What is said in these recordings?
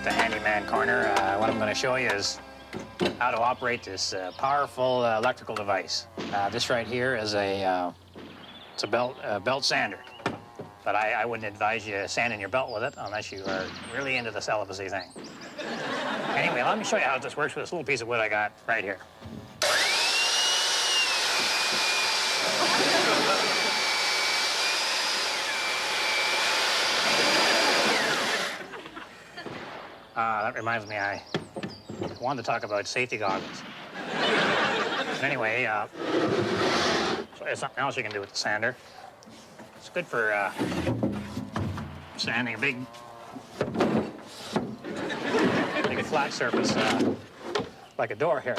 the Handyman Corner. What I'm going to show you is how to operate this powerful electrical device. This right here is it's a belt sander. But I wouldn't advise you sanding your belt with it unless you are really into the celibacy thing. Anyway, let me show you how this works with this little piece of wood I got right here. That reminds me, I wanted to talk about safety goggles. But anyway, so there's something else you can do with the sander. It's good for sanding a big flat surface, like a door here.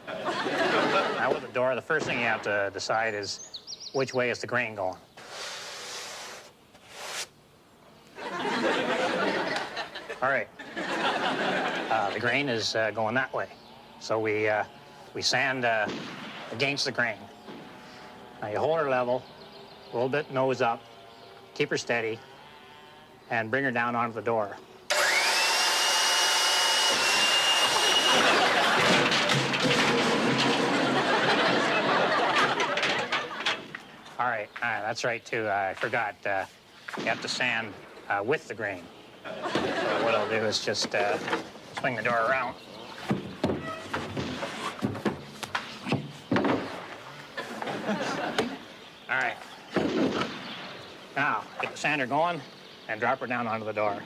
Now with the door, the first thing you have to decide is which way is the grain going. All right, the grain is going that way. So we sand against the grain. Now you hold her level, a little bit nose up, keep her steady, and bring her down onto the door. All right, that's right too. I forgot, you have to sand with the grain. So what I'll do is just swing the door around. All right. Now, get the sander going and drop her down onto the door.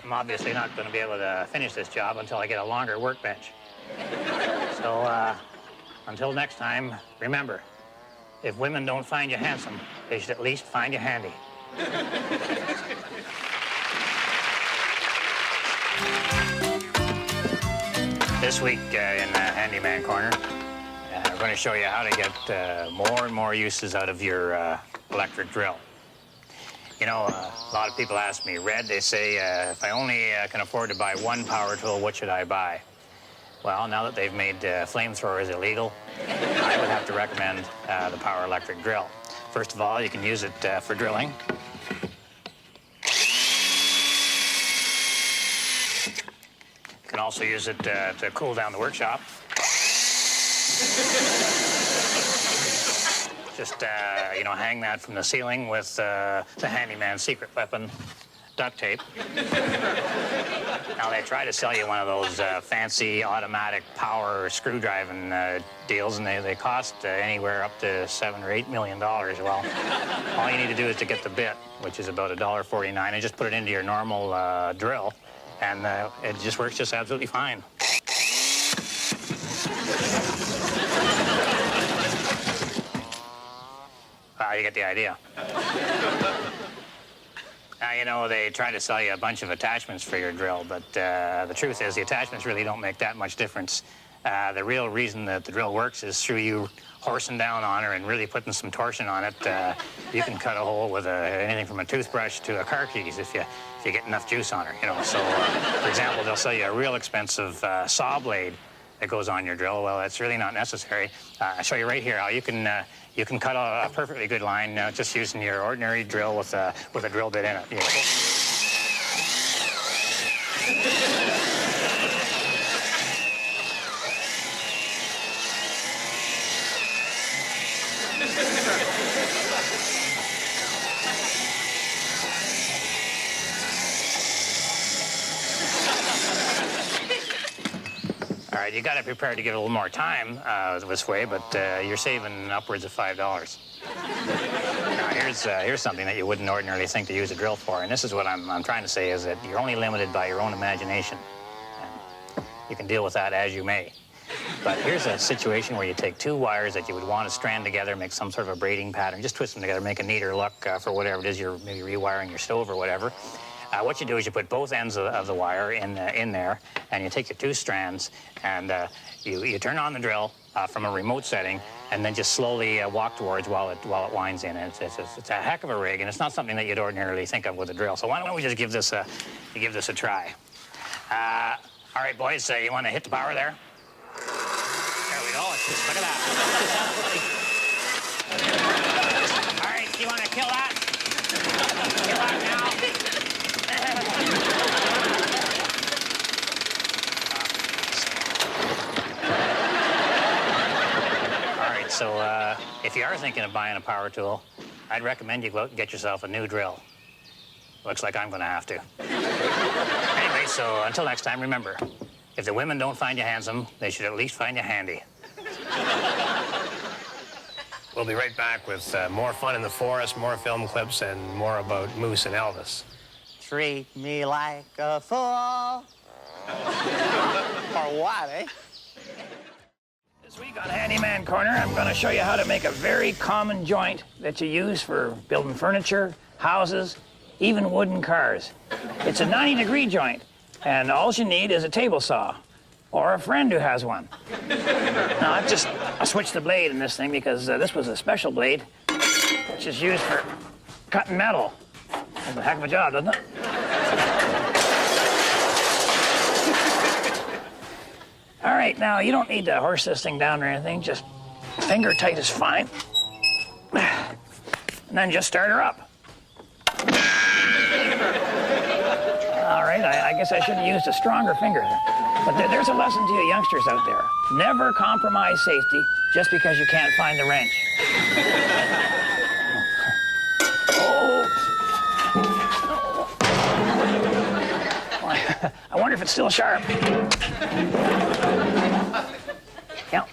I'm obviously not going to be able to finish this job until I get a longer workbench. So, until next time, remember, if women don't find you handsome, they should at least find you handy. This week in the Handyman Corner, we're going to show you how to get more and more uses out of your electric drill. You know, a lot of people ask me, Red, they say, if I only can afford to buy one power tool, what should I buy? Well, now that they've made flamethrowers illegal, I would have to recommend the power electric drill. First of all, you can use it for drilling. You can also use it to cool down the workshop. Just, you know, hang that from the ceiling with the handyman's secret weapon, duct tape. Now, they try to sell you one of those fancy automatic power screwdriving deals, and they cost anywhere up to $7 or $8 million. Well, all you need to do is to get the bit, which is about $1.49, and just put it into your normal drill, and it just works just absolutely fine. You get the idea. You know, they try to sell you a bunch of attachments for your drill, but the truth is the attachments really don't make that much difference. The real reason that the drill works is through you horsing down on her and really putting some torsion on it. You can cut a hole with anything from a toothbrush to a car keys if you get enough juice on her, you know. So, for example, they'll sell you a real expensive saw blade that goes on your drill. Well, that's really not necessary. I'll show you right here how you can cut a perfectly good line just using your ordinary drill with a drill bit in it. You know. All right, you got to prepare to give it a little more time this way, but you're saving upwards of $5. Now, here's something that you wouldn't ordinarily think to use a drill for, and this is what I'm trying to say, is that you're only limited by your own imagination. And you can deal with that as you may. But here's a situation where you take two wires that you would want to strand together, make some sort of a braiding pattern, just twist them together, make a neater look for whatever it is you're maybe rewiring your stove or whatever. What you do is you put both ends of the wire in there, and you take your two strands, and you turn on the drill from a remote setting, and then just slowly walk towards while it winds in. It's a heck of a rig, and it's not something that you'd ordinarily think of with a drill. So why don't we just give this a try? All right, boys, you want to hit the power there? There we go. Look at that. so if you are thinking of buying a power tool, I'd recommend you go out and get yourself a new drill. Looks like I'm gonna have to. Anyway, so until next time, remember, if the women don't find you handsome, they should at least find you handy. We'll be right back with more fun in the forest, more film clips, and more about Moose and Elvis. Treat me like a fool. Or what, eh? This week on Handyman Corner, I'm going to show you how to make a very common joint that you use for building furniture, houses, even wooden cars. It's a 90-degree joint, and all you need is a table saw or a friend who has one. Now, I switched the blade in this thing because this was a special blade, which is used for cutting metal. That's a heck of a job, doesn't it? All right, now, you don't need to horse this thing down or anything. Just finger tight is fine. And then just start her up. All right, I guess I should have used a stronger finger there. But there's a lesson to you youngsters out there. Never compromise safety just because you can't find the wrench. I wonder if it's still sharp. Yeah.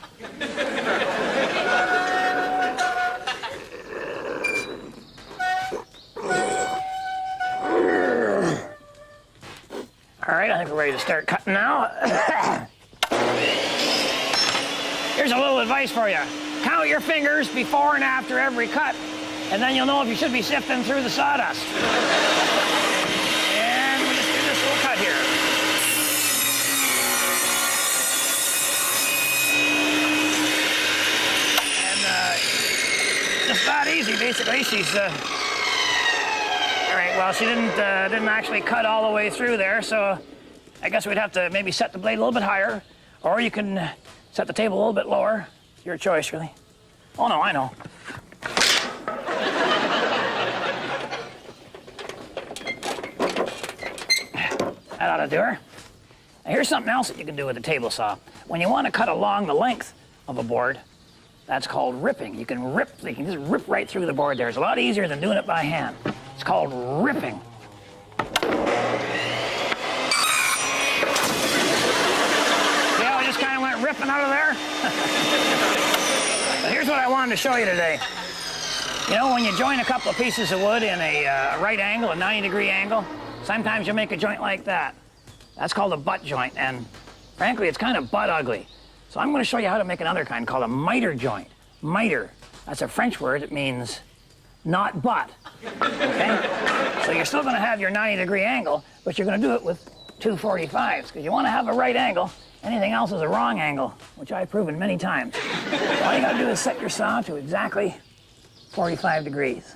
All right, I think we're ready to start cutting now. Here's a little advice for you. Count your fingers before and after every cut, and then you'll know if you should be sifting through the sawdust. And we'll just do this little cut here. Just that easy, basically. She's, all right, well, she didn't actually cut all the way through there, so I guess we'd have to maybe set the blade a little bit higher, or you can set the table a little bit lower. Your choice, really. Oh, no, I know. That ought to do her. Now, here's something else that you can do with a table saw. When you want to cut along the length of a board, that's called ripping. You can just rip right through the board there. It's a lot easier than doing it by hand. It's called ripping. See how I just kind of went ripping out of there? But here's what I wanted to show you today. You know, when you join a couple of pieces of wood in a right angle, a 90-degree angle, sometimes you make a joint like that. That's called a butt joint, and frankly, it's kind of butt ugly. So I'm going to show you how to make another kind called a miter joint. Miter, that's a French word. It means not butt, okay? So you're still going to have your 90-degree angle, but you're going to do it with 245s, because you want to have a right angle. Anything else is a wrong angle, which I've proven many times. So all you got to do is set your saw to exactly 45 degrees.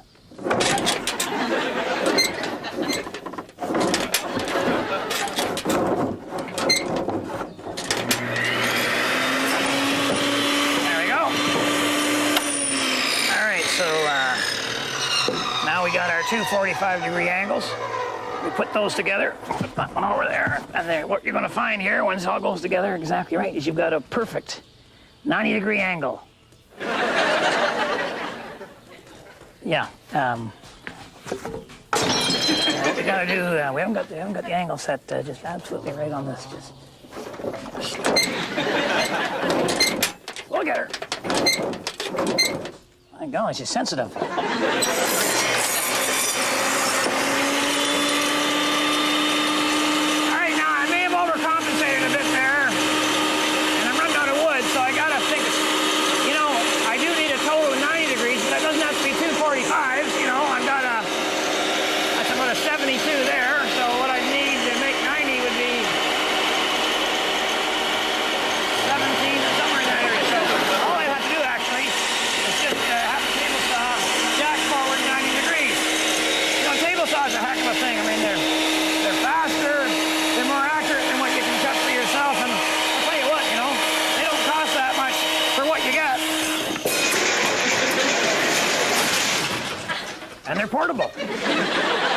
Now we got our two 45-degree angles. We put those together, put that one over there, and then what you're going to find here, when this all goes together exactly right, is you've got a perfect 90-degree angle. Yeah. What we got to do, we haven't got the angle set just absolutely right on this. Just look at her. My God, she's sensitive. All right, now I may have overcompensated a bit there, and I'm running out of wood, so I gotta think, you know, I do need a total of 90 degrees, but that doesn't have to be 245s, you know, that's about a 72 there, so what I need to make 90 would be 17 or somewhere in that area. So all I have to do, actually, is just have the table saw jack forward 90 degrees. You know, table saws are a heck of a thing. I mean, they're faster, they're more accurate than what you can cut for yourself, and I'll tell you what, you know, they don't cost that much for what you get. And they're portable.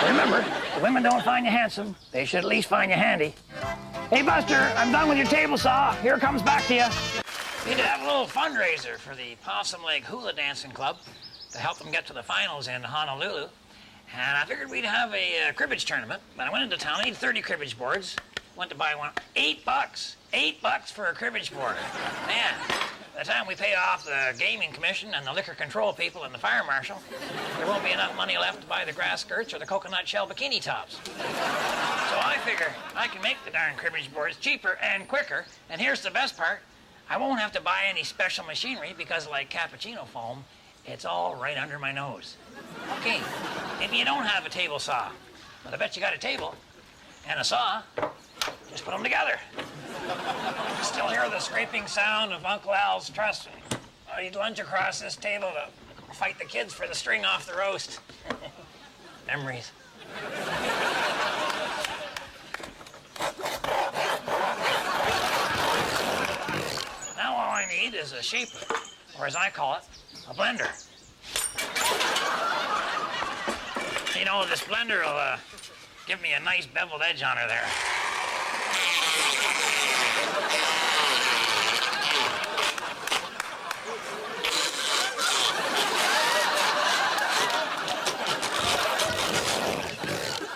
Remember, the women don't find you handsome, they should at least find you handy. Hey, Buster, I'm done with your table saw. Here it comes back to you. We need to have a little fundraiser for the Possum Leg Hula Dancing Club to help them get to the finals in Honolulu. And I figured we'd have a cribbage tournament. But I went into town, I need 30 cribbage boards. Went to buy one, $8. $8 for a cribbage board. Man, by the time we pay off the gaming commission and the liquor control people and the fire marshal, there won't be enough money left to buy the grass skirts or the coconut shell bikini tops. So I figure I can make the darn cribbage boards cheaper and quicker. And here's the best part. I won't have to buy any special machinery because, like cappuccino foam, it's all right under my nose. Okay, maybe you don't have a table saw, but I bet you got a table and a saw. Just put them together. Still hear the scraping sound of Uncle Al's truss. He'd lunge across this table to fight the kids for the string off the roast. Memories. Now all I need is a shaper, or as I call it, a blender. You know, this blender will give me a nice beveled edge on her there.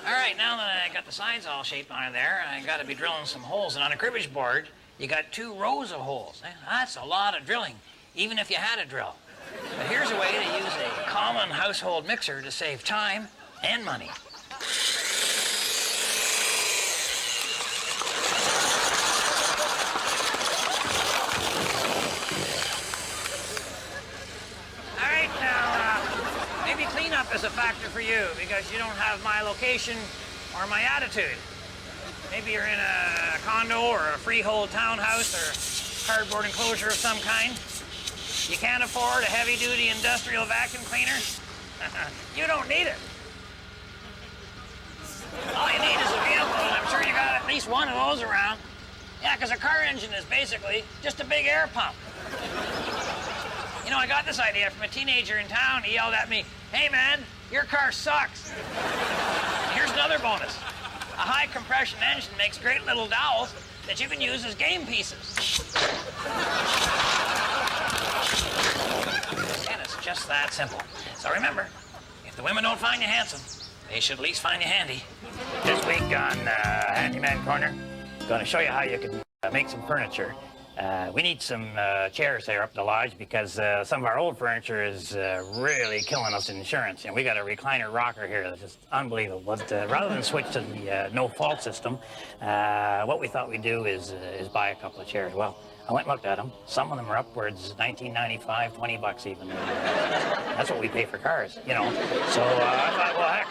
All right, now that I got the sides all shaped on her there, I got to be drilling some holes. And on a cribbage board, you got 2 rows of holes. That's a lot of drilling, even if you had a drill. But here's a way to use a common household mixer to save time and money. All right, now, maybe cleanup is a factor for you because you don't have my location or my attitude. Maybe you're in a condo or a freehold townhouse or cardboard enclosure of some kind. You can't afford a heavy-duty industrial vacuum cleaner? You don't need it. All you need is a vehicle, and I'm sure you got at least one of those around. Yeah, because a car engine is basically just a big air pump. You know, I got this idea from a teenager in town. He yelled at me, "Hey, man, your car sucks." And here's another bonus. A high-compression engine makes great little dowels that you can use as game pieces. And it's just that simple. So remember, if the women don't find you handsome, they should at least find you handy. This week on Handyman Corner, I'm going to show you how you can make some furniture. We need some chairs there up at the lodge because some of our old furniture is really killing us in insurance. And we got a recliner rocker here that's just unbelievable. But rather than switch to the no-fault system, what we thought we'd do is buy a couple of chairs. Well, I went and looked at them. Some of them are upwards $19.95, $20 even. That's what we pay for cars, you know. So I thought, well, heck,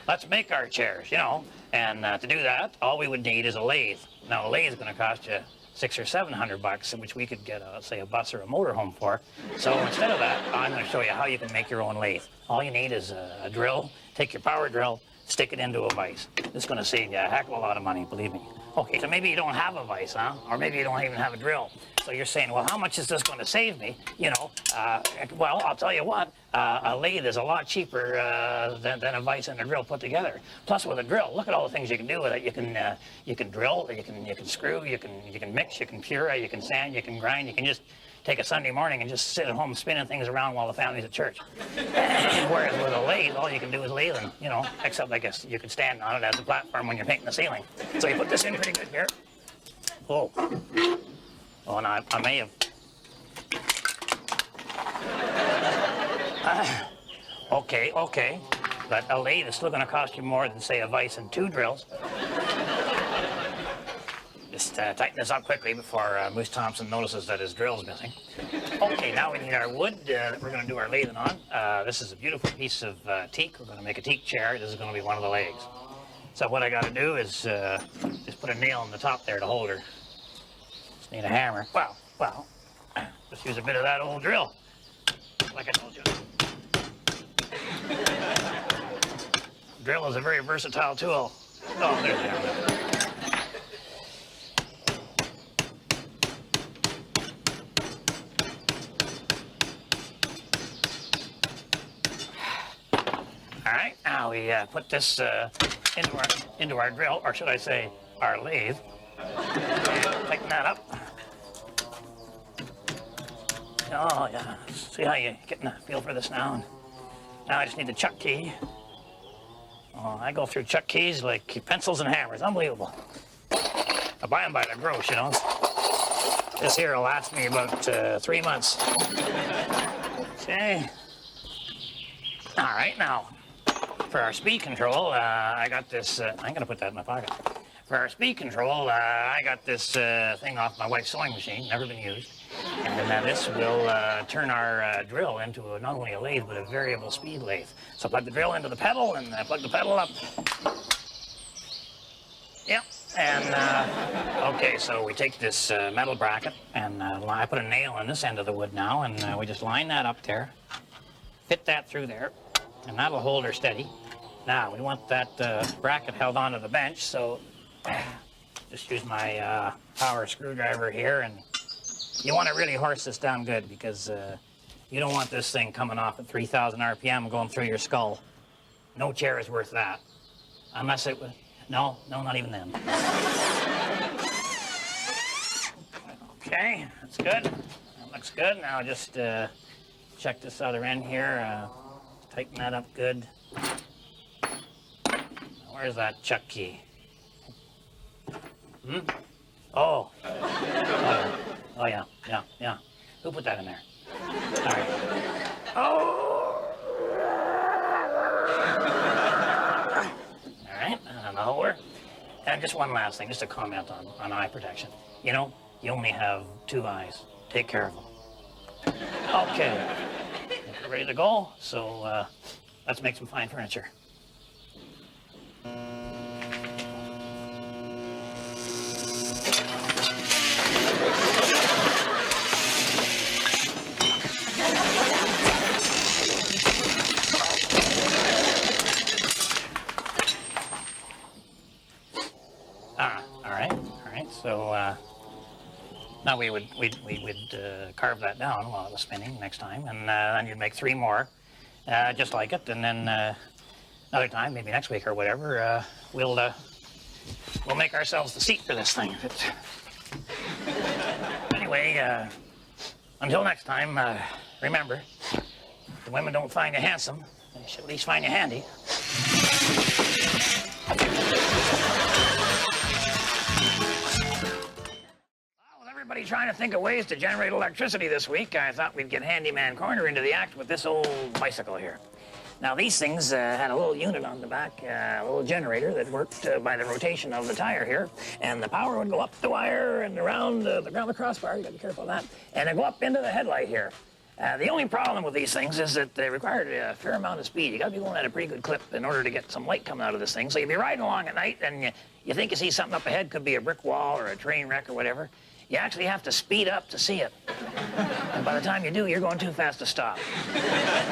let's make our chairs, you know. And to do that, all we would need is a lathe. Now, a lathe is going to cost you $600 or $700, which we could get, say, a bus or a motorhome for. So instead of that, I'm going to show you how you can make your own lathe. All you need is a drill. Take your power drill, stick it into a vise. It's going to save you a heck of a lot of money, believe me. Okay, so maybe you don't have a vise, huh? Or maybe you don't even have a drill. So you're saying, well, how much is this going to save me? You know, well, I'll tell you what, a lathe is a lot cheaper than a vise and a drill put together. Plus, with a drill, look at all the things you can do with it. You can drill, you can screw, you can mix, you can puree, you can sand, you can grind, you can just take a Sunday morning and just sit at home spinning things around while the family's at church. Whereas with a lathe, all you can do is lathe, you know, except I guess you could stand on it as a platform when you're painting the ceiling. So you put this in pretty good here. Oh, and I may have. Okay. But a lathe is still going to cost you more than, say, a vise and 2 drills. Just tighten this up quickly before Moose Thompson notices that his drill's missing. Okay, now we need our wood that we're going to do our lathing on. This is a beautiful piece of teak. We're going to make a teak chair. This is going to be one of the legs. So what I got to do is just put a nail in the top there to hold her. Just need a hammer. Well, just use a bit of that old drill, like I told you. Drill is a very versatile tool. Oh, there's the hammer. All right, now we put this into our drill, or should I say, our lathe. Tighten that up. Oh, yeah. See how you're getting a feel for this now? Now I just need the chuck key. Oh, I go through chuck keys like pencils and hammers. Unbelievable. I buy them by the gross, you know. This here will last me about 3 months. Okay. All right, now, for our speed control, I got this, I'm going to put that in my pocket. For our speed control, I got this thing off my wife's sewing machine, never been used. And this will turn our drill into not only a lathe, but a variable speed lathe. So plug the drill into the pedal and plug the pedal up. Yep. And, okay, so we take this metal bracket and I put a nail in this end of the wood now, and we just line that up there, fit that through there, and that'll hold her steady. Now, we want that bracket held onto the bench, so just use my power screwdriver here, and you want to really horse this down good because you don't want this thing coming off at 3,000 RPM going through your skull. No chair is worth that. Unless it was, no, not even then. Okay, that's good. That looks good. Now just check this other end here. Tighten that up good. Where's that chuck key? Hmm? Oh. Oh, yeah. Who put that in there? All right. Oh. All right, and the holder. And just one last thing, just a comment on eye protection. You know, you only have 2 eyes. Take care of them. Okay. We're ready to go, so let's make some fine furniture. All right. So now we would carve that down while it was spinning next time, and then you'd make 3 more, just like it, and then another time, maybe next week or whatever, we'll make ourselves the seat for this thing. Anyway, until next time, remember, if the women don't find you handsome, they should at least find you handy. Everybody trying to think of ways to generate electricity this week, I thought we'd get Handyman Corner into the act with this old bicycle here. Now, these things had a little unit on the back, a little generator that worked by the rotation of the tire here, and the power would go up the wire and around the crossbar, you gotta be careful of that, and it'd go up into the headlight here. The only problem with these things is that they required a fair amount of speed. You gotta be going at a pretty good clip in order to get some light coming out of this thing. So you'd be riding along at night and you think you see something up ahead, could be a brick wall or a train wreck or whatever. You actually have to speed up to see it. And by the time you do, you're going too fast to stop.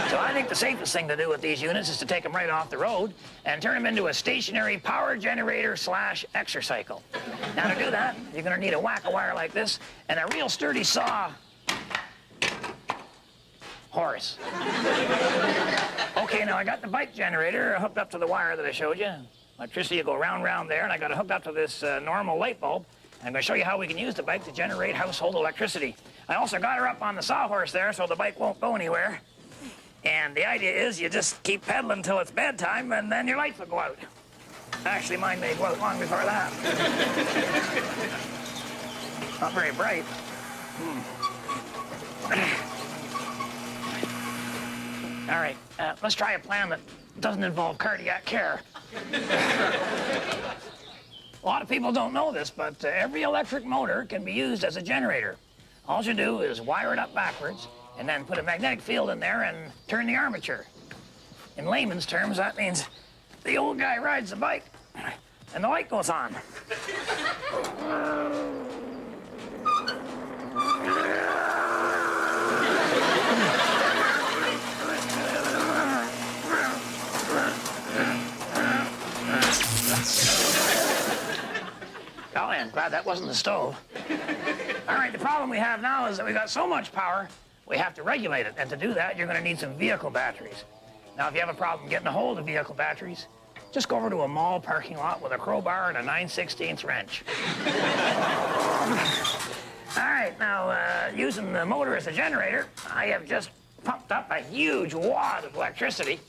So I think the safest thing to do with these units is to take them right off the road and turn them into a stationary power generator / exercycle. Now to do that, you're gonna need a whack of wire like this and a real sturdy saw horse. Okay, now I got the bike generator hooked up to the wire that I showed you. Electricity will go round there, and I got it hooked up to this normal light bulb. I'm going to show you how we can use the bike to generate household electricity. I also got her up on the sawhorse there so the bike won't go anywhere. And the idea is you just keep pedaling until it's bedtime and then your lights will go out. Actually, mine may go out long before that. Not very bright. All right, let's try a plan that doesn't involve cardiac care. A lot of people don't know this, but every electric motor can be used as a generator. All you do is wire it up backwards and then put a magnetic field in there and turn the armature. In layman's terms, that means the old guy rides the bike and the light goes on. Oh, and glad that wasn't the stove. All right, the problem we have now is that we got so much power, we have to regulate it. And to do that, you're going to need some vehicle batteries. Now, if you have a problem getting a hold of vehicle batteries, just go over to a mall parking lot with a crowbar and a 9/16 wrench. All right, now, using the motor as a generator, I have just pumped up a huge wad of electricity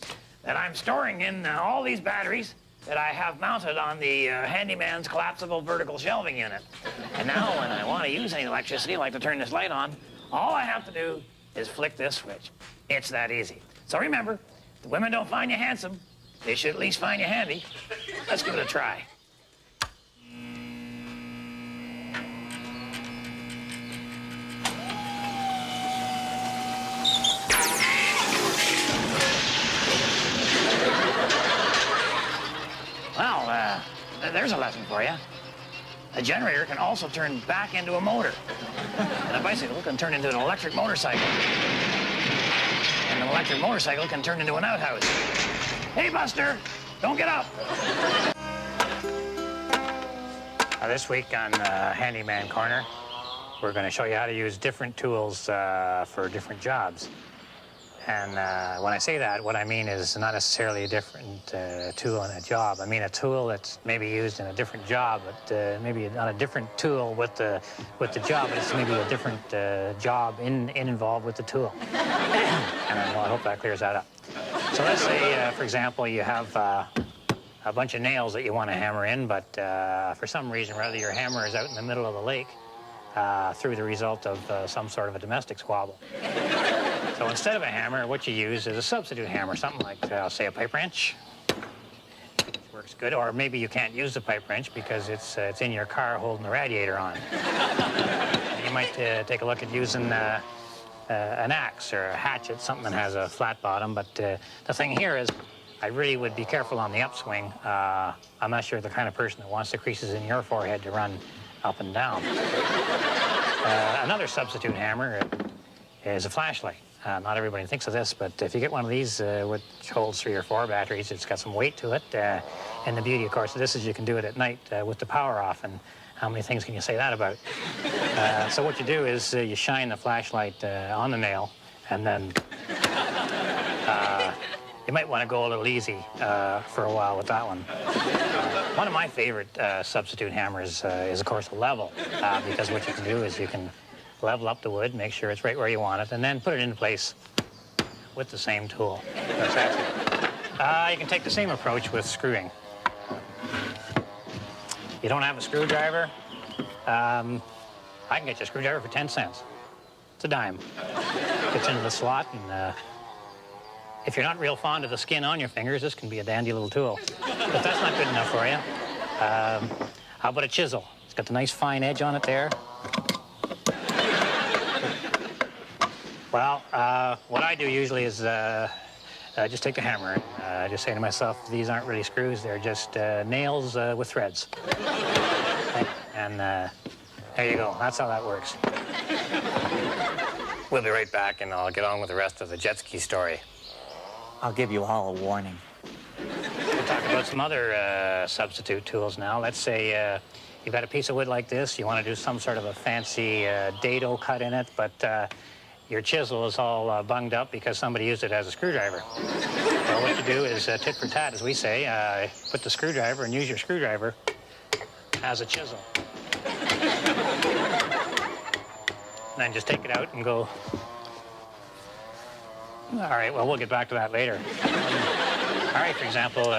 that I'm storing in all these batteries that I have mounted on the Handyman's collapsible vertical shelving unit. And now when I want to use any electricity, like to turn this light on, all I have to do is flick this switch. It's that easy. So remember, if the women don't find you handsome, they should at least find you handy. Let's give it a try. Well, there's a lesson for you. A generator can also turn back into a motor. And a bicycle can turn into an electric motorcycle. And an electric motorcycle can turn into an outhouse. Hey, Buster, don't get up. This week on Handyman Corner, we're going to show you how to use different tools for different jobs. And when I say that, what I mean is not necessarily a different tool in a job. I mean a tool that's maybe used in a different job, but maybe not a different tool with the job, but it's maybe a different job involved with the tool. And I hope that clears that up. So let's say, for example, you have a bunch of nails that you want to hammer in, but for some reason or other, your hammer is out in the middle of the lake through the result of some sort of a domestic squabble. So instead of a hammer, what you use is a substitute hammer, something like, say, a pipe wrench. Works good. Or maybe you can't use the pipe wrench because it's in your car holding the radiator on. You might take a look at using an axe or a hatchet, something that has a flat bottom. But the thing here is, I really would be careful on the upswing. I'm not sure the kind of person that wants the creases in your forehead to run up and down. Another substitute hammer is a flashlight. Not everybody thinks of this, but if you get one of these, which holds 3 or 4 batteries, it's got some weight to it. And the beauty, of course, of this is you can do it at night with the power off. And how many things can you say that about? So what you do is you shine the flashlight on the nail, and then you might want to go a little easy for a while with that one. One of my favorite substitute hammers is, of course, a level, because what you can do is you can level up the wood, make sure it's right where you want it, and then put it into place with the same tool. That's it. You can take the same approach with screwing. You don't have a screwdriver? I can get you a screwdriver for 10 cents. It's a dime. Fits into the slot, and if you're not real fond of the skin on your fingers, this can be a dandy little tool. But that's not good enough for you. How about a chisel? It's got the nice fine edge on it there. Well, what I do usually is just take the hammer and just say to myself, these aren't really screws, they're just nails with threads. And there you go, that's how that works. We'll be right back, and I'll get on with the rest of the jet ski story. I'll give you all a warning. We'll talk about some other substitute tools now. Let's say you've got a piece of wood like this, you want to do some sort of a fancy dado cut in it, but your chisel is all bunged up because somebody used it as a screwdriver. Well, what you do is tit for tat, as we say. Put the screwdriver and use your screwdriver as a chisel. And then just take it out and go. All right, well, we'll get back to that later. All right, for example,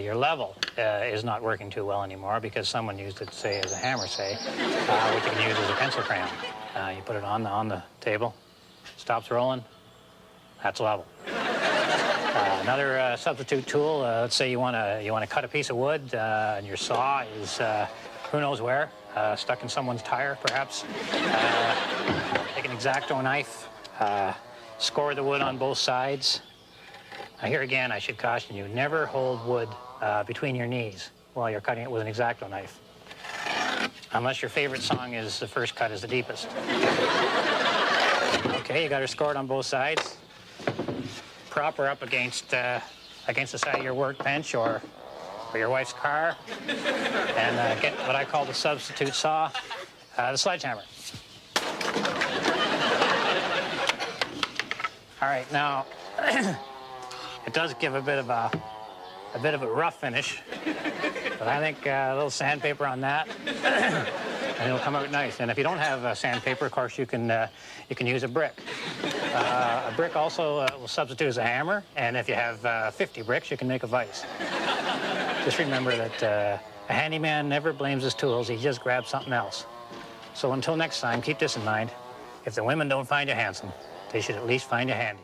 your level is not working too well anymore because someone used it, say, as a hammer, say, which you can use as a pencil crayon. You put it on the table, stops rolling, that's level. Another substitute tool, let's say you want to cut a piece of wood and your saw is who knows where, stuck in someone's tire, perhaps. Take an X-Acto knife, score the wood on both sides. Now here again, I should caution you, never hold wood between your knees while you're cutting it with an X-Acto knife. Unless your favorite song is The First Cut is the Deepest. Okay, you got her scored on both sides. Prop her up against the side of your workbench or your wife's car. And get what I call the substitute saw, the sledgehammer. All right, now, it does give a bit of a rough finish, but I think a little sandpaper on that and it'll come out nice. And if you don't have sandpaper, of course, you can use a brick. A brick also will substitute as a hammer, and if you have 50 bricks, you can make a vise. Just remember that a handyman never blames his tools, he just grabs something else. So until next time, keep this in mind. If the women don't find you handsome, they should at least find you handy.